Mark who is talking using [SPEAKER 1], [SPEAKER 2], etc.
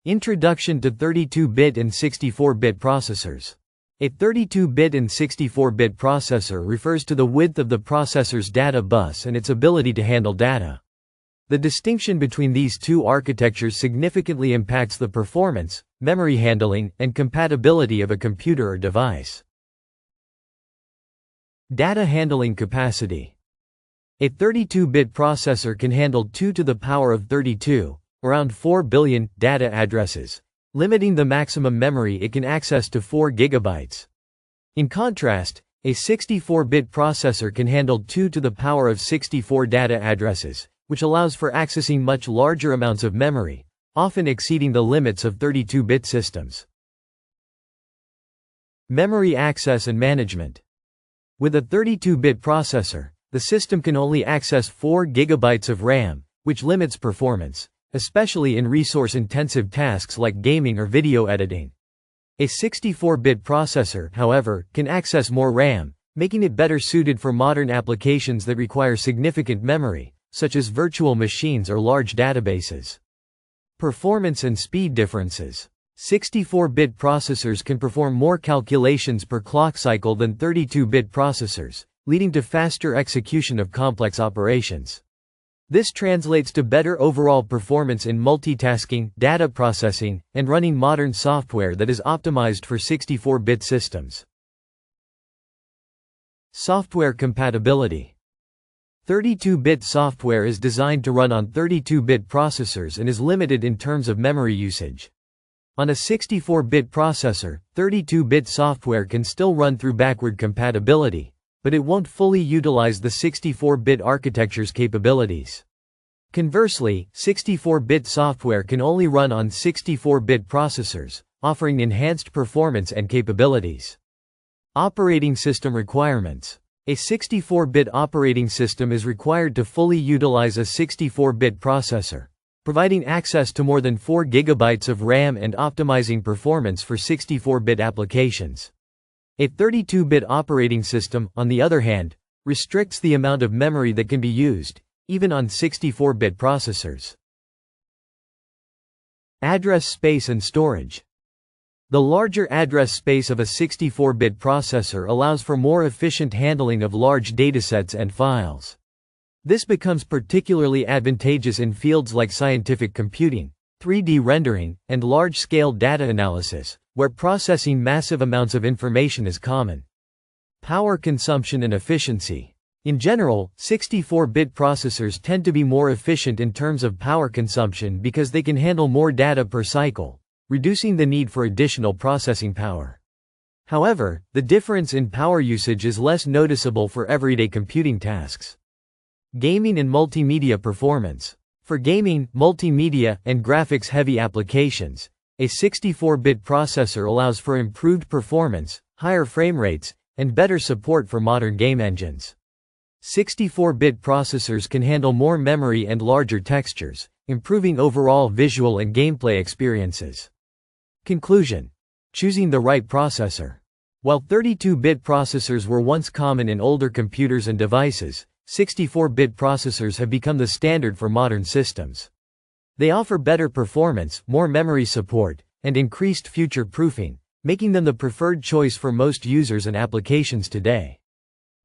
[SPEAKER 1] Introduction to 32-bit and 64-bit processors. A 32-bit and 64-bit processor refers to the width of the processor's data bus and its ability to handle data. The distinction between these two architectures significantly impacts the performance, memory handling, and compatibility of a computer or device. Data handling capacity. A 32-bit processor can handle 2 to the power of 32, around 4 billion, data addresses, limiting the maximum memory it can access to 4 GB. In contrast, a 64-bit processor can handle 2 to the power of 64 data addresses, which allows for accessing much larger amounts of memory, often exceeding the limits of 32-bit systems. Memory access and management. With a 32-bit processor, the system can only access 4 GB of RAM, which limits performance, especially in resource-intensive tasks like gaming or video editing. A 64-bit processor, however, can access more RAM, making it better suited for modern applications that require significant memory, such as virtual machines or large databases. Performance and speed differences. 64-bit processors can perform more calculations per clock cycle than 32-bit processors, leading to faster execution of complex operations. This translates to better overall performance in multitasking, data processing, and running modern software that is optimized for 64-bit systems. Software compatibility. 32-bit software is designed to run on 32-bit processors and is limited in terms of memory usage. On a 64-bit processor, 32-bit software can still run through backward compatibility, but it won't fully utilize the 64-bit architecture's capabilities. Conversely, 64-bit software can only run on 64-bit processors, offering enhanced performance and capabilities. Operating system requirements. A 64-bit operating system is required to fully utilize a 64-bit processor, providing access to more than 4 GB of RAM and optimizing performance for 64-bit applications. A 32-bit operating system, on the other hand, restricts the amount of memory that can be used, even on 64-bit processors. Address space and storage. The larger address space of a 64-bit processor allows for more efficient handling of large datasets and files. This becomes particularly advantageous in fields like scientific computing, 3D rendering, and large-scale data analysis, where processing massive amounts of information is common. Power consumption and efficiency. In general, 64-bit processors tend to be more efficient in terms of power consumption because they can handle more data per cycle, reducing the need for additional processing power. However, the difference in power usage is less noticeable for everyday computing tasks. Gaming and multimedia performance. For gaming, multimedia, and graphics-heavy applications, a 64-bit processor allows for improved performance, higher frame rates, and better support for modern game engines. 64-bit processors can handle more memory and larger textures, improving overall visual and gameplay experiences. Conclusion. Choosing the right processor. While 32-bit processors were once common in older computers and devices, 64-bit processors have become the standard for modern systems. They offer better performance, more memory support, and increased future-proofing, making them the preferred choice for most users and applications today.